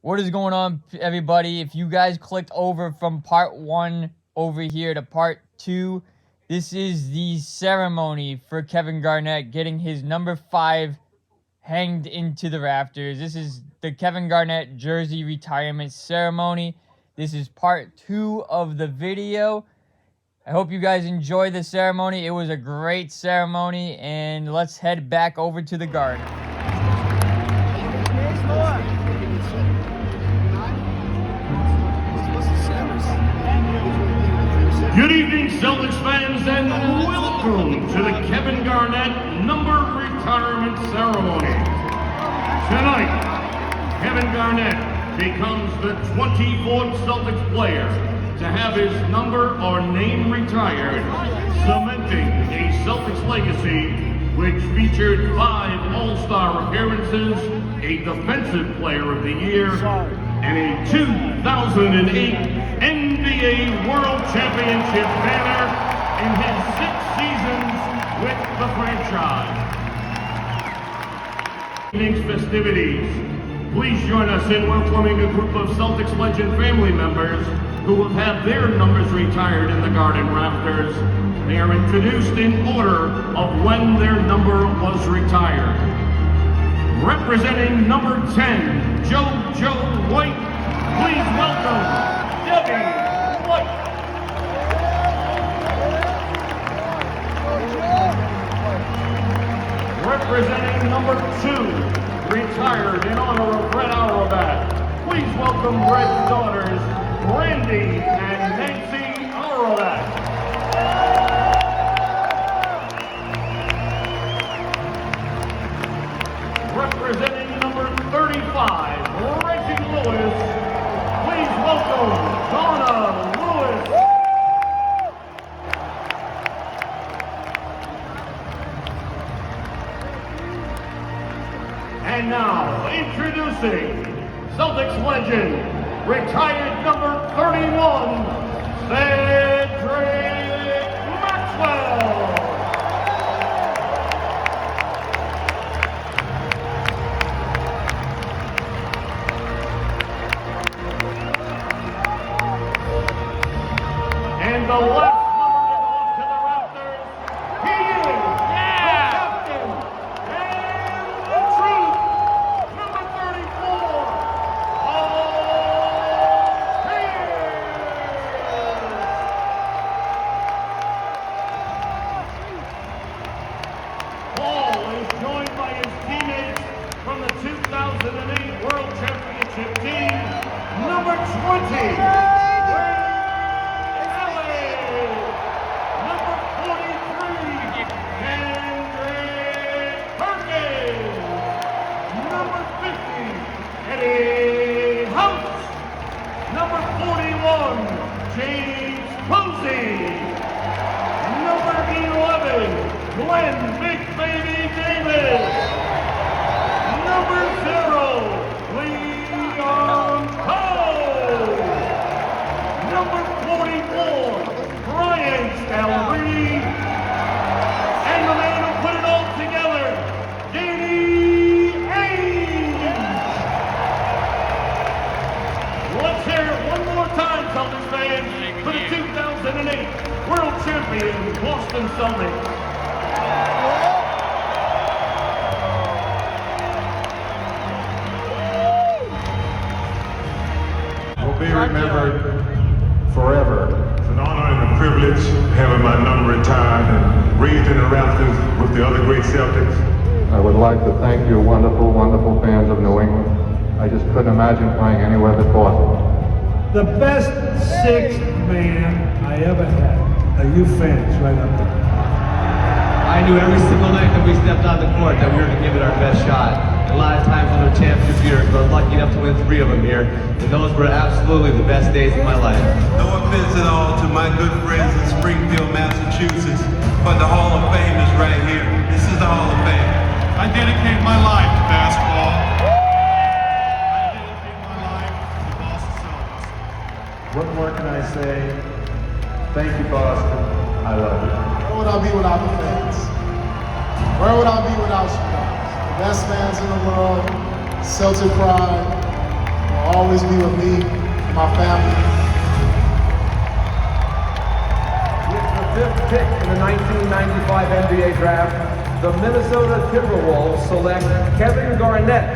What is going on, everybody? If you guys clicked over from part 1 over here to part 2, this is the ceremony for Kevin Garnett getting his number 5 hanged into the rafters. This is the Kevin Garnett jersey retirement ceremony. This is part 2 of the video. I hope you guys enjoy the ceremony. It was a great ceremony, and let's head back over to the garden. Good evening, Celtics fans, and welcome to the Kevin Garnett number retirement ceremony. Tonight, Kevin Garnett becomes the 24th Celtics player to have his number or name retired, cementing a Celtics legacy which featured 5 All-Star appearances, a Defensive Player of the Year, and a 2008 NBA World Championship banner in his 6 seasons with the franchise. Evening's festivities. Please join us in welcoming a group of Celtics legend family members who will have their numbers retired in the Garden Rafters. They are introduced in order of when their number was retired. Representing number 10, Joe White, please welcome Debbie White. Representing number 2, retired in honor of Brett Auerbach, please welcome Brett's daughters, Randy and Nancy Auerbach. Representing number 35, Reggie Lewis, please welcome Donna Lewis. And now, introducing Celtics legend, retired number 31, Cedric Maxwell. And the last number to go up to the Raptors, he is the captain and the truth, number 34, Paul is joined by his teammates from the 2008 World Championship team, number 20. Number 41, James Posey. Number 11, Glenn Big Baby Davis. Number 0, Leon Cole. Number 44, Brian Scalabrine. And the man who put it all together, Danny Ainge. Let's hear it one more time, Celtics fans, for the 2008 World Champion Boston Celtics. Will be remembered forever. It's an honor and a privilege having my number retired and raised in the rafters with the other great Celtics. I would like to thank you wonderful, wonderful fans of New England. I just couldn't imagine playing anywhere but Boston. The best 6th man I ever had are you fans right up there. I knew every single night that we stepped on the court that we were going to give it our best shot. A lot of times when we're championship years, I was lucky enough to win 3 of them here, and those were absolutely the best days of my life. No offense at all to my good friends in Springfield, Massachusetts, but the Hall of Fame is right here. This is the Hall of Fame. I dedicate my life to basketball. I dedicate my life to Boston Celtics. What more can I say? Thank you, Boston. I love you. Where would I be without the fans? Where would I be without you guys? The best fans in the world, Celtic pride, will always be with me and my family. With the 5th pick in the 1995 NBA draft, the Minnesota Timberwolves select Kevin Garnett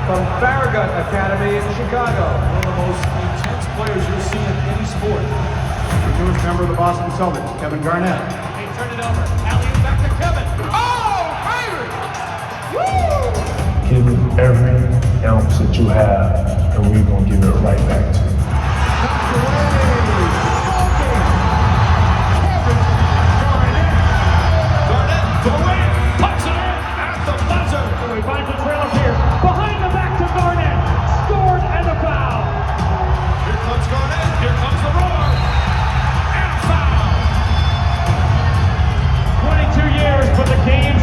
from Farragut Academy in Chicago. One of the most intense players you'll see in any sport. The newest member of the Boston Celtics, Kevin Garnett. They turn it over. Alley back to Kevin. Oh, baby! Woo! Give me every ounce that you have, and we're going to give it right back to you.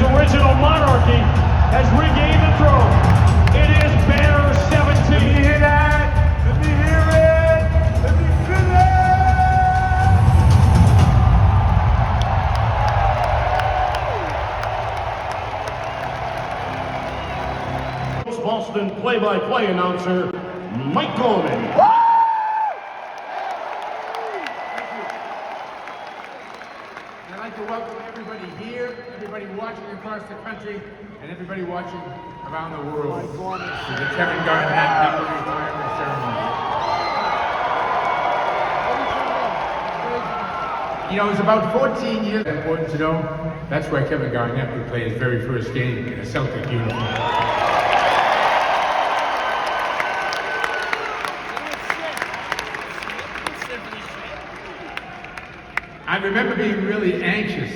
Original monarchy has regained the throne. It is Bears 17. Let me hear that. Let me hear it. Let me feel it. Boston play-by-play announcer, Mike Gorman. I'd like to welcome everybody here, everybody watching across the country, and everybody watching around the world to the Kevin Garnett number retirement ceremony. You know, it was about 14 years. Important to know, that's where Kevin Garnett would play his very first game in a Celtic uniform. I remember being really anxious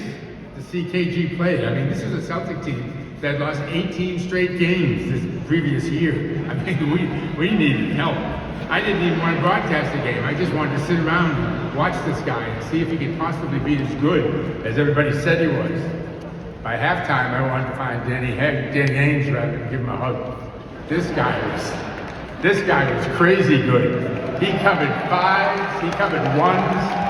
to see KG play. I mean, this is a Celtic team that lost 18 straight games this previous year. I mean, we needed help. I didn't even want to broadcast the game. I just wanted to sit around and watch this guy and see if he could possibly be as good as everybody said he was. By halftime, I wanted to find Danny Ainge rather than give him a hug. This guy was crazy good. He covered fives, he covered ones.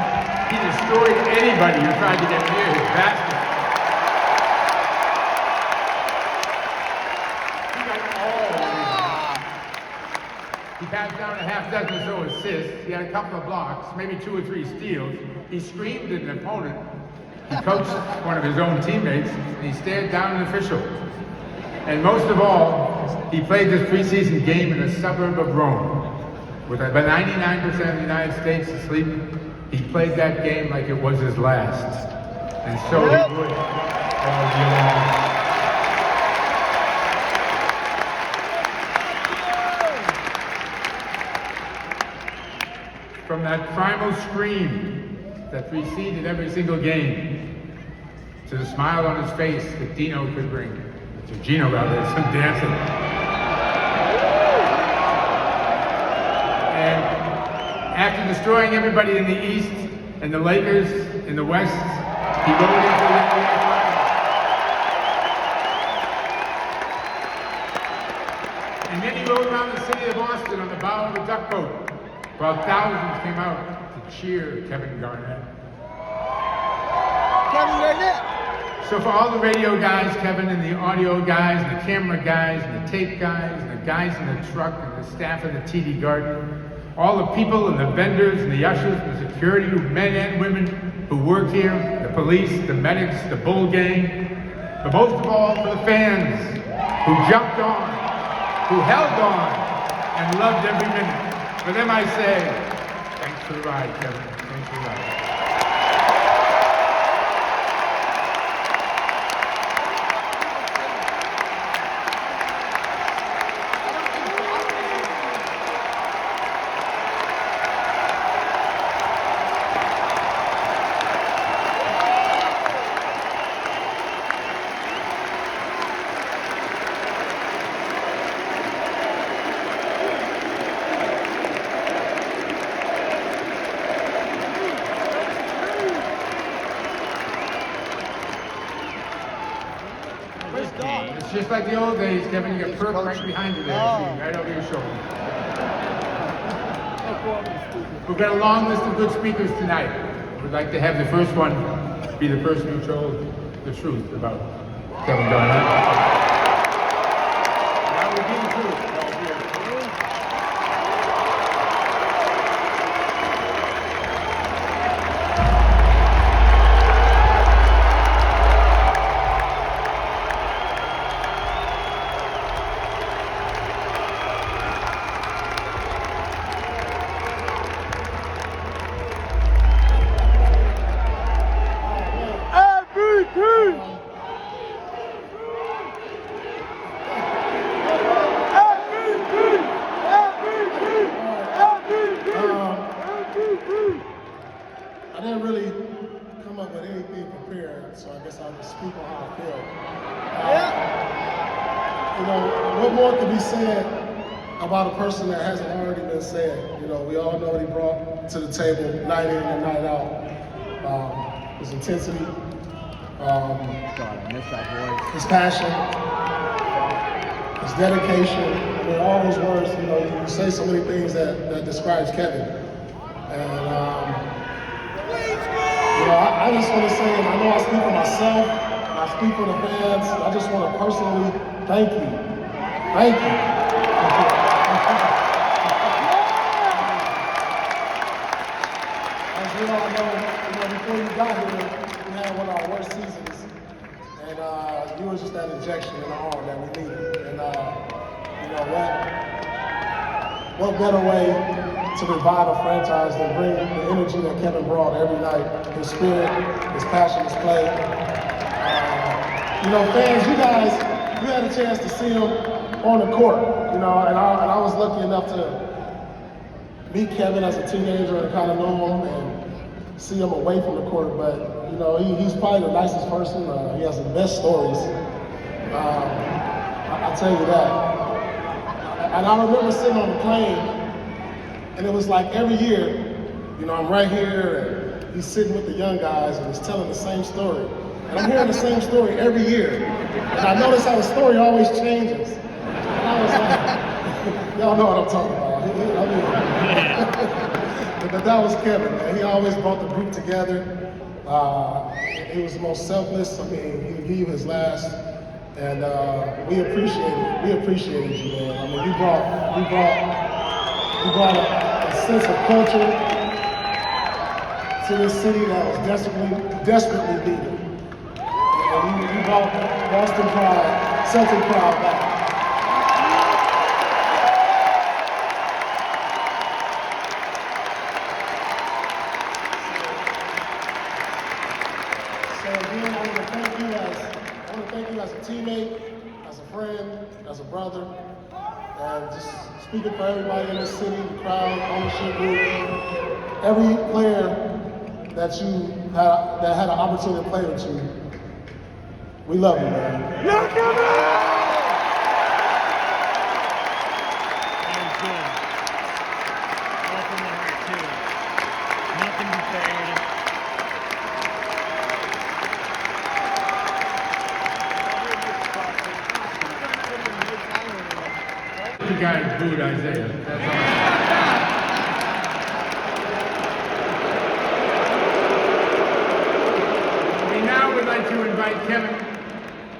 He destroyed anybody who tried to get near his basket. He got all of it. He passed down a half dozen or so assists. He had a couple of blocks, maybe 2 or 3 steals. He screamed at an opponent. He coached one of his own teammates, and he stared down an official. And most of all, he played this preseason game in a suburb of Rome, with about 99% of the United States asleep. He played that game like it was his last, and so he would all year long. From that primal scream that preceded every single game, to the smile on his face that Gino could bring, some dancing. And after destroying everybody in the East and the Lakers in the West, he rode into the NBA Finals. And then he rode around the city of Boston on the bow of a duck boat, while thousands came out to cheer Kevin Garnett. Kevin Garnett! So for all the radio guys, Kevin, and the audio guys, and the camera guys, and the tape guys, and the guys in the truck, and the staff of the TD Garden, all the people and the vendors and the ushers and the security, men and women who work here, the police, the medics, the bull gang, but most of all for the fans who jumped on, who held on, and loved every minute. For them I say, thanks for the ride, Kevin. Thanks for the ride. It's just like the old days, Kevin. You got Perk right behind you there, right over your shoulder. We've got a long list of good speakers tonight. We'd like to have the first one be the person who told the truth about Kevin Garnett. That would be the truth. so I guess I'll just speak on how I feel. You know, what more could be said about a person that hasn't already been said? You know, we all know what he brought to the table night in and night out. His intensity, his passion, his dedication. I mean, all those words, you know, you say so many things that describes Kevin. And, you know, I just want to say, and I know I speak for myself, and I speak for the fans, I just want to personally thank you. Thank you. As we all know, before you got here, we had one of our worst seasons, and you were just that injection in the arm that we needed. And you know what better way to revive a franchise than bring the energy that Kevin brought every night, his spirit, his passion, his play. You know, fans, you had a chance to see him on the court, you know, and I was lucky enough to meet Kevin as a teenager and kind of know him and see him away from the court. But, you know, he's probably the nicest person. He has the best stories. I'll tell you that. And I remember sitting on the plane, and it was like every year, you know, I'm right here, and he's sitting with the young guys, and he's telling the same story. And I'm hearing the same story every year. And I notice how the story always changes. And I was like, y'all know what I'm talking about. But that was Kevin, man. He always brought the group together. He was the most selfless. I mean, he gave his last. And we appreciated you, man. I mean, you brought a sense of culture to this city that was desperately needed. And you brought Boston pride, Celtic pride back. So again, I want to thank you as a teammate, as a friend, as a brother, and just speaking for everybody in this city, the crowd, ownership group, every player that had an opportunity to play with you. We love you, man. You guys booed Isaiah. That's all. We now would like to invite Kevin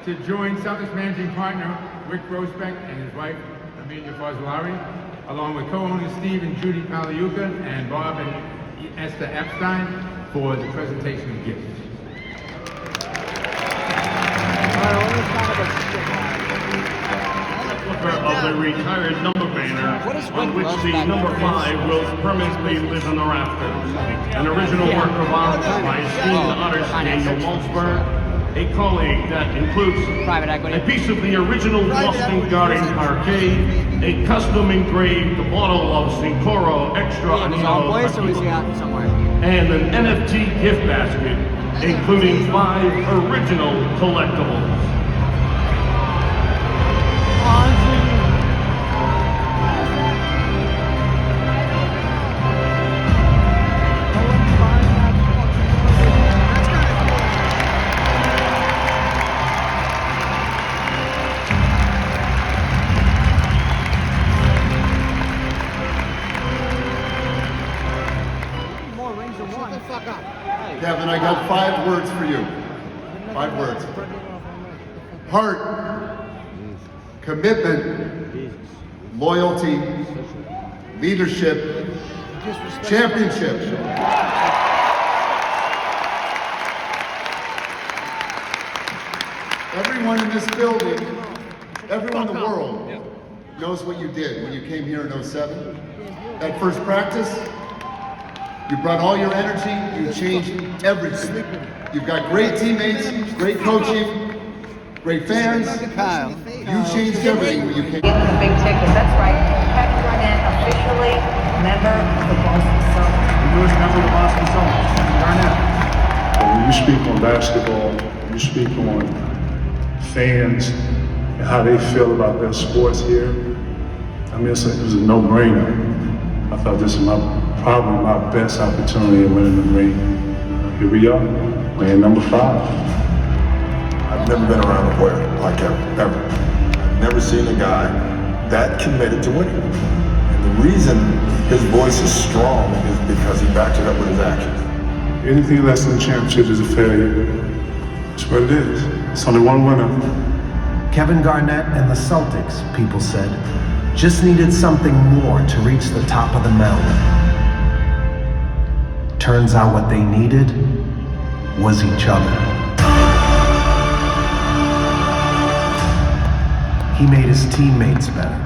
to join Celtics managing partner Rick Grossbeck and his wife Amelia Fazlari, along with co-owners Steve and Judy Paliuka and Bob and Esther Epstein for the presentation of gifts. Of the retired number banner, on which the number 5 will permanently live in the rafters. An original work of art by esteemed artist Daniel Maltzberg, a colleague that includes a piece of the original Boston Garden parquet, a custom engraved bottle of Sincoro Extra Anino and an NFT gift basket, including 5 original collectibles. Kevin, I got 5 words for you. 5 words. Heart, commitment, loyalty, leadership, championship. Everyone in this building, everyone in the world knows what you did when you came here in 07. That first practice, you brought all your energy, you changed everything. You've got great teammates, great coaching, great fans. You changed everything when you came. The big ticket, that's right. Kevin Garnett, officially member of the Boston Celtics. The newest member of the Boston Celtics, Kevin Garnett. When you speak on basketball, you speak on fans and how they feel about their sports here. I mean, it was a no-brainer. I thought this was probably my best opportunity of winning the ring. Here we are, playing number 5. I've never been around a player like Kevin, ever. I've never seen a guy that committed to winning. And the reason his voice is strong is because he backs it up with his actions. Anything less than a championship is a failure. That's what it is. It's only one winner. Kevin Garnett and the Celtics, people said, just needed something more to reach the top of the mountain. Turns out what they needed was each other. He made his teammates better.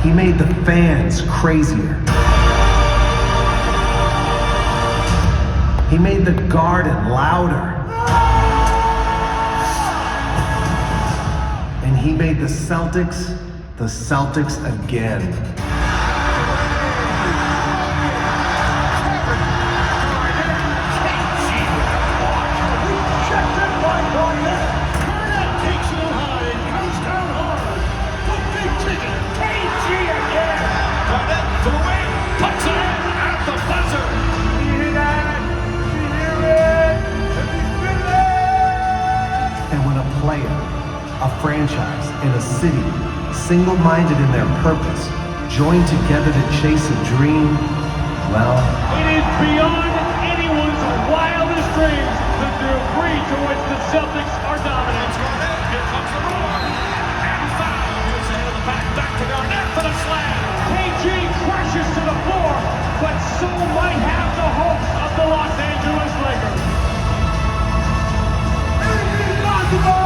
He made the fans crazier. He made the Garden louder. And he made the Celtics again. A franchise in a city, single-minded in their purpose, joined together to chase a dream, well... It is beyond anyone's wildest dreams that the degree to which the Celtics are dominant. Here comes the roar, and foul. Gets ahead of the back to Garnett for the slam. KG crashes to the floor, but so might have the hopes of the Los Angeles Lakers. Anything possible!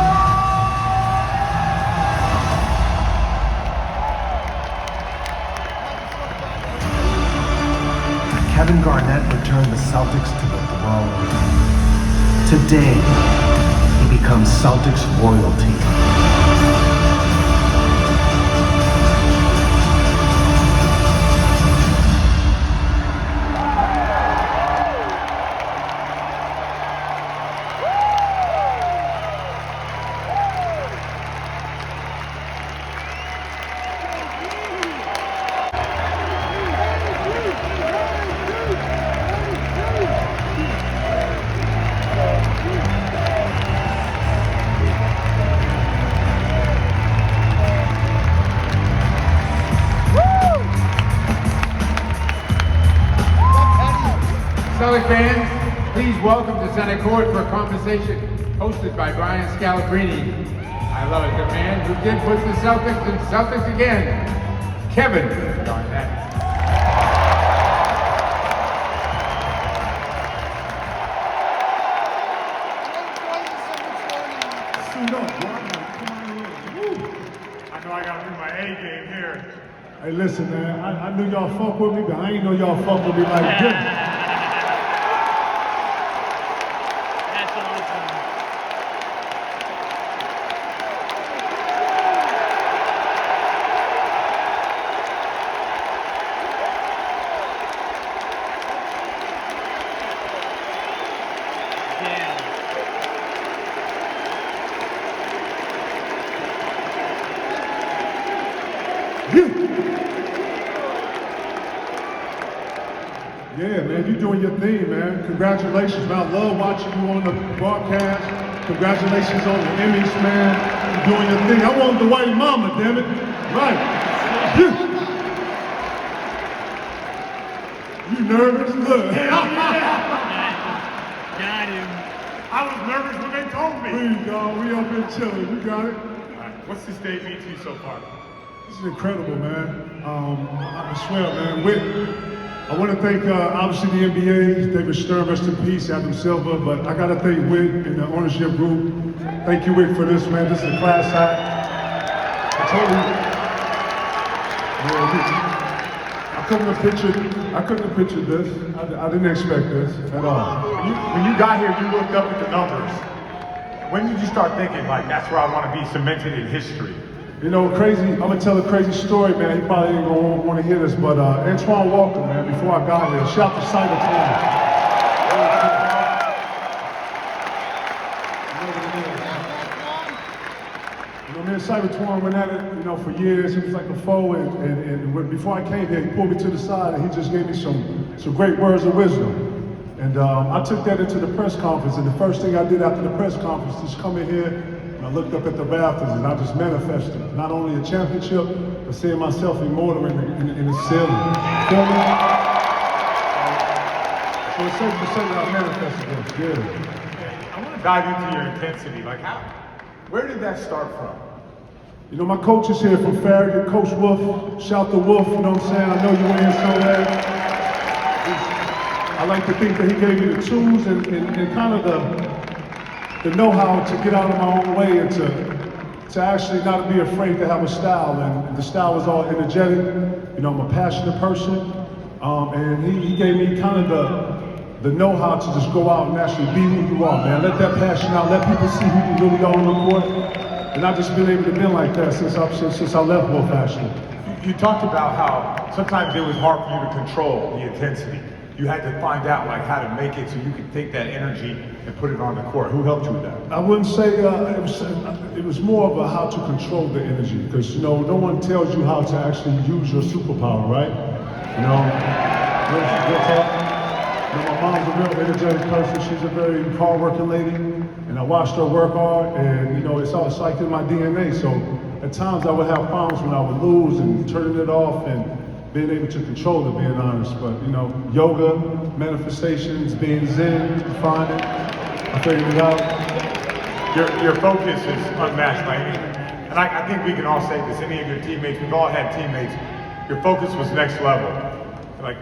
Kevin Garnett returned the Celtics to the throne. Today, he becomes Celtics royalty. Celtic fans, please welcome to center court for a conversation hosted by Brian Scalabrine. I love it, the man who did put the Celtics again, Kevin Garnett. I know I gotta bring my A game here. Hey, listen, man, I knew y'all fuck with me, but I ain't know y'all fuck with me like this. That's awesome. Yeah, man, you're doing your thing, man. Congratulations, man. I love watching you on the broadcast. Congratulations on the Emmys, man. You're doing your thing. I want the white mama, damn it. Right. You nervous? Look. Got him. I was nervous when they told me. Please, dog. We up here chilling. You got it? What's this day mean to you so far? This is incredible, man. I swear, man. I want to thank, obviously, the NBA, David Stern, rest in peace, Adam Silver, but I got to thank Wick and the ownership group. Thank you, Wick, for this, man. This is a class act. I couldn't have pictured this. I didn't expect this at all. When you got here, you looked up at the numbers. When did you start thinking, like, that's where I want to be cemented in history? You know, crazy, I'm gonna tell a crazy story, man. He probably ain't gonna want to hear this, but Antoine Walker, man, before I got here, shout to Cybertron. You know, me and Cybertron went at it, you know, for years. He was like a foe, and before I came here, he pulled me to the side and he just gave me some great words of wisdom. And I took that into the press conference, and the first thing I did after the press conference is come in here, and I looked up at the rafters, and I just manifested not only a championship, but seeing myself immortal in the ceiling. Feel me? So it's safe to say that I manifested this, yeah. I want to dive into your intensity. Like, where did that start from? You know, my coach is here from Farragut, Coach Wolf. Shout to Wolf, you know what I'm saying? I know you were here so bad. I like to think that he gave me the tools and kind of the know-how to get out of my own way and to actually not be afraid to have a style. And the style was all energetic. You know, I'm a passionate person. And he gave me kind of the know-how to just go out and actually be who you are, man. Let that passion out, let people see who you really are on the court. And I've just been able to be like that since I left Wolf Fashion. You talked about how sometimes it was hard for you to control the intensity. You had to find out like how to make it so you could take that energy and put it on the court. Who helped you with that? I wouldn't say it was more of a how to control the energy, because you know no one tells you how to actually use your superpower, right? You know, my mom's a real energetic person. She's a very hard-working lady, and I watched her work hard, and you know it's like in my DNA. So at times I would have problems when I would lose and turning it off and being able to control it, being honest. But you know, yoga, manifestations, being zen, find it. I figured it out. Your focus is unmatched, and I think we can all say this. Any of your teammates, we've all had teammates. Your focus was next level. Like,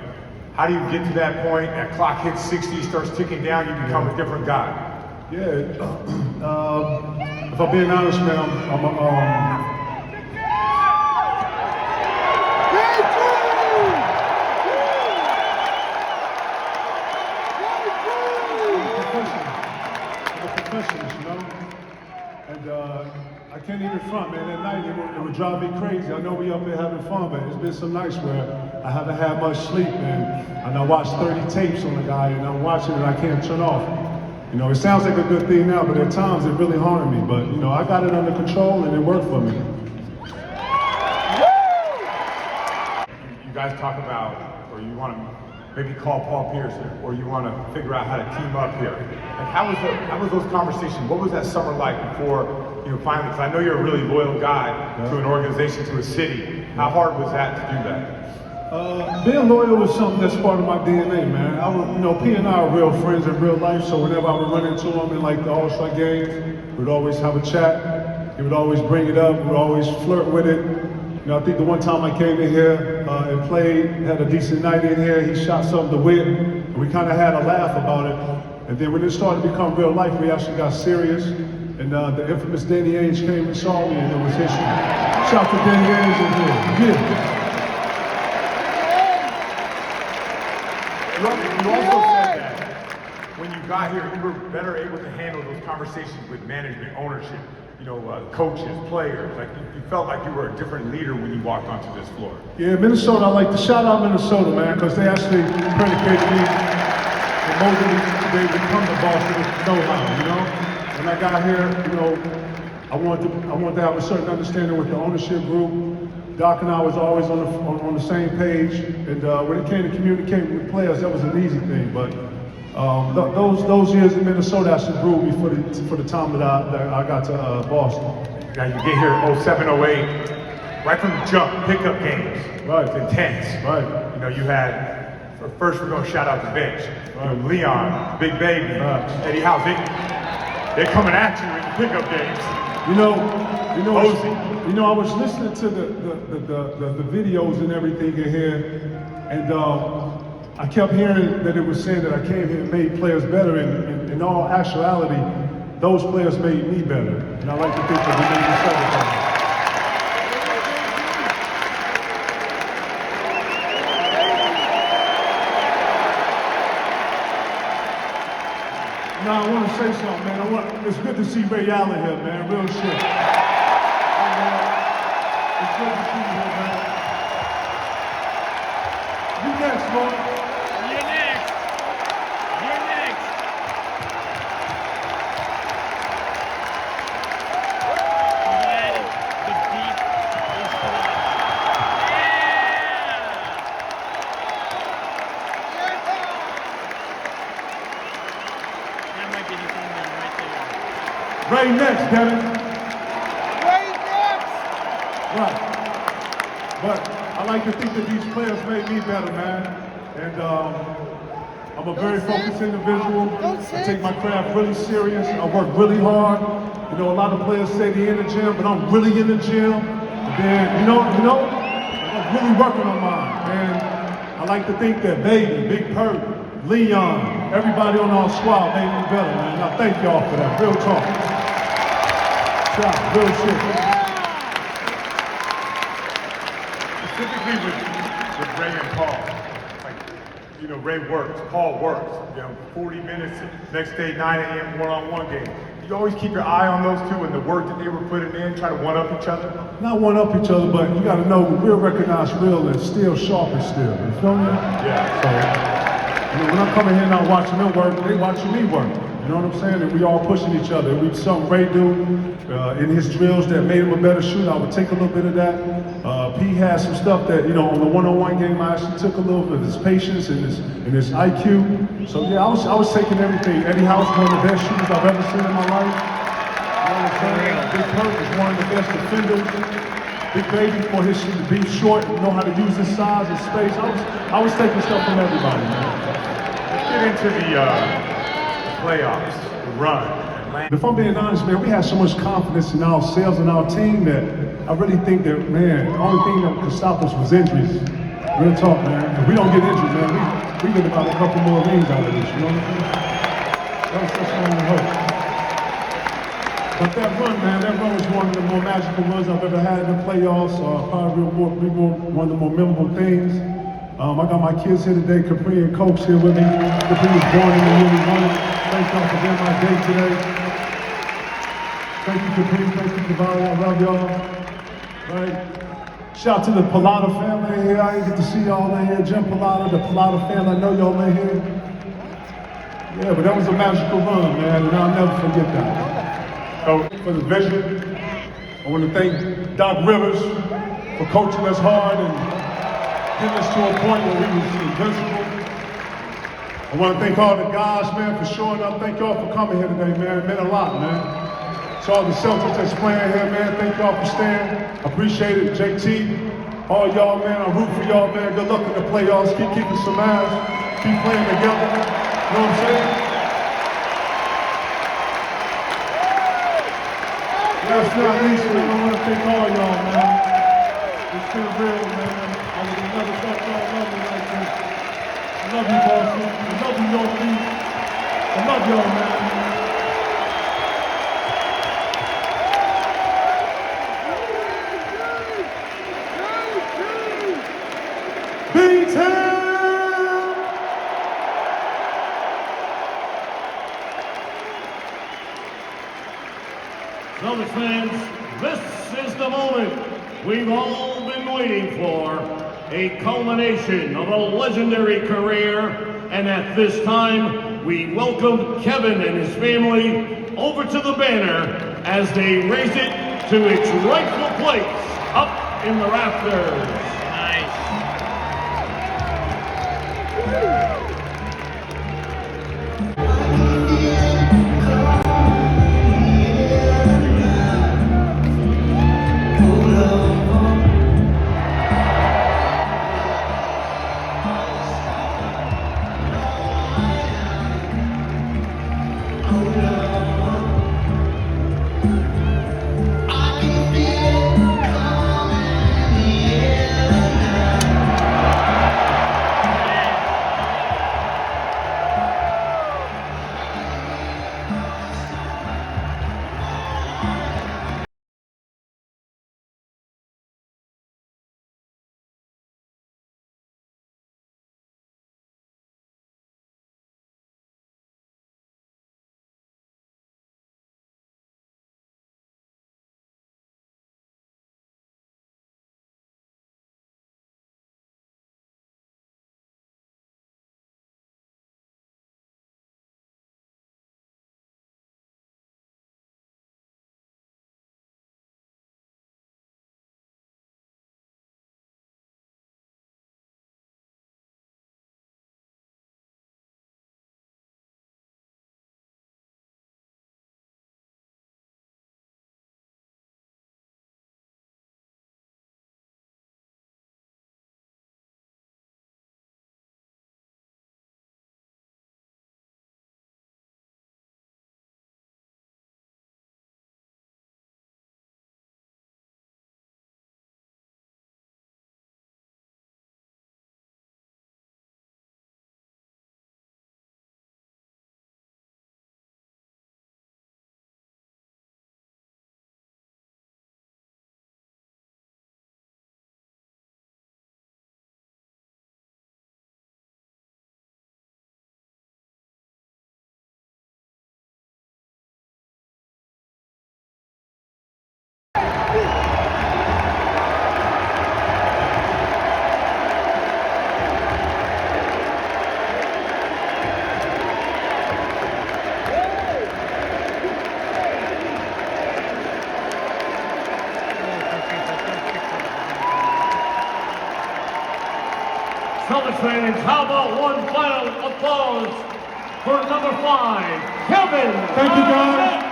how do you get to that point? That clock hits 60, starts ticking down. You become a different guy. Yeah. If I'm being honest, man, I'm I can't even front, man. At night, it would drive me crazy. I know we up there having fun, but it's been some nights where I haven't had much sleep, and I watched 30 tapes on the guy, and I'm watching it, and I can't turn off. You know, it sounds like a good thing now, but at times it really harmed me. But, you know, I got it under control, and it worked for me. You guys talk about, or you want to maybe call Paul Pierce, or you want to figure out how to team up here. Like, how was those conversations? What was that summer like before, you know, finally? Because I know you're a really loyal guy to an organization, to a city. How hard was that to do that? Being loyal was something that's part of my DNA, man. You know, P and I are real friends in real life, so whenever I would run into him in like the All-Star games, we'd always have a chat. He would always bring it up. We'd always flirt with it. You know, I think the one time I came in here and played, had a decent night in here, he shot something to whip, and we kind of had a laugh about it. And then when it started to become real life, we actually got serious. And the infamous Danny Ainge came and saw me, and it was history. Shout out to Danny Ainge in here. Yeah. You also said that when you got here, you were better able to handle those conversations with management, ownership, you know, coaches, players. Like you felt like you were a different leader when you walked onto this floor. Yeah, Minnesota, I like to shout out Minnesota, man, because they actually predicated me and molded me to be able to become the boss with know-how, you know? When I got here, you know, I wanted to have a certain understanding with the ownership group. Doc and I was always on the same page, and when it came to communicating with players, that was an easy thing. But those years in Minnesota actually grew me for the time that I got to Boston. Yeah, you get here 07, 08, right from the jump, pickup games. Right. It's intense. Right. You know, you had, first we're going to shout out the bench. Right. You know, Leon, Big Baby, Eddie House, they're coming at you in the pickup games. You know, I was listening to the videos and everything in here, and I kept hearing that it was saying that I came here and made players better, and in all actuality, those players made me better. And I like to think that we made each other better. Now I want to say something, man. It's good to see Ray Allen here, man. Real shit. Ray next, Dennis. Ray next. Right. But I like to think that these players made me better, man. And I'm a very focused individual. I take my craft really serious. I work really hard. You know, a lot of players say they're in the gym, but I'm really in the gym. And then, you know, I'm really working on mine. And I like to think that Baby, Big Perk, Leon, everybody on our squad made me better, man. I thank y'all for that. Real talk. Yeah, real shit. Specifically with Ray and Paul, like, you know, Ray works, Paul works. You know, 40 minutes, next day, 9 a.m. one-on-one game. You always keep your eye on those two and the work that they were putting in, try to one-up each other? Not one-up each other, but you gotta know, we'll recognize real and still sharp and still. You feel me? Yeah. So, you know, when I'm coming here now watching them work, they watching me work. You know what I'm saying? And we all pushing each other. We something Ray do in his drills that made him a better shooter. I would take a little bit of that. P had some stuff that, you know, on the one-on-one game, I actually took a little bit of his patience and his IQ. So yeah, I was taking everything. Eddie House, one of the best shooters I've ever seen in my life. You know what I'm saying? Big Perk is one of the best defenders. Big Baby for his to be short and know how to use his size and space. I was taking stuff from everybody, man. Let's get into the playoffs, the run. If I'm being honest, man, we had so much confidence in ourselves and our team that I really think that, man, the only thing that could stop us was injuries. Real talk, man. If we don't get injured, man, we get about a couple more rings out of this, you know what I'm saying? That's only hope. But that run, man, that run was one of the more magical runs I've ever had in the playoffs. Probably one of the more memorable things. I got my kids here today, Capri and Coach here with me. Capri was born in the year we won it. Thank y'all for being my day today. Thank you, Capri. Thank you, Cavalli. I love y'all. Right? Shout out to the Pilata family here. I didn't get to see y'all in here. Jim Pilata, the Pilata family. I know y'all in here. Yeah, but that was a magical run, man, and I'll never forget that. So, for the vision, I want to thank Doc Rivers for coaching us hard and getting us to a point where we was invincible. I want to thank all the guys, man, for showing up. Thank y'all for coming here today, man. It meant a lot, man. To all the Celtics that's playing here, man, thank y'all for staying. I appreciate it. JT, all y'all, man, I root for y'all, man. Good luck in the playoffs. Keep keeping some ass. Keep playing together. You know what I'm saying? Last but not least, man, I want to thank all y'all, man. It's been real, man. I would never thought y'all love me like this. I love you, Boston. I love you, York East. I love y'all, man. Celtics fans, this is the moment we've all been waiting for. A culmination of a legendary career. And at this time, we welcome Kevin and his family over to the banner as they raise it to its rightful place up in the rafters. Celtics fans, how about one final applause for number 5, Kevin Thank you, guys. Garnett.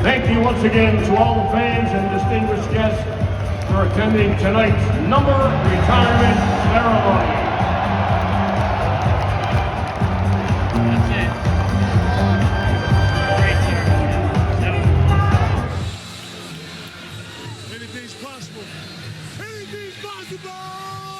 Thank you once again to all the fans and distinguished guests for attending tonight's number retirement ceremony. That's it. Right there. Anything's possible. Anything's possible!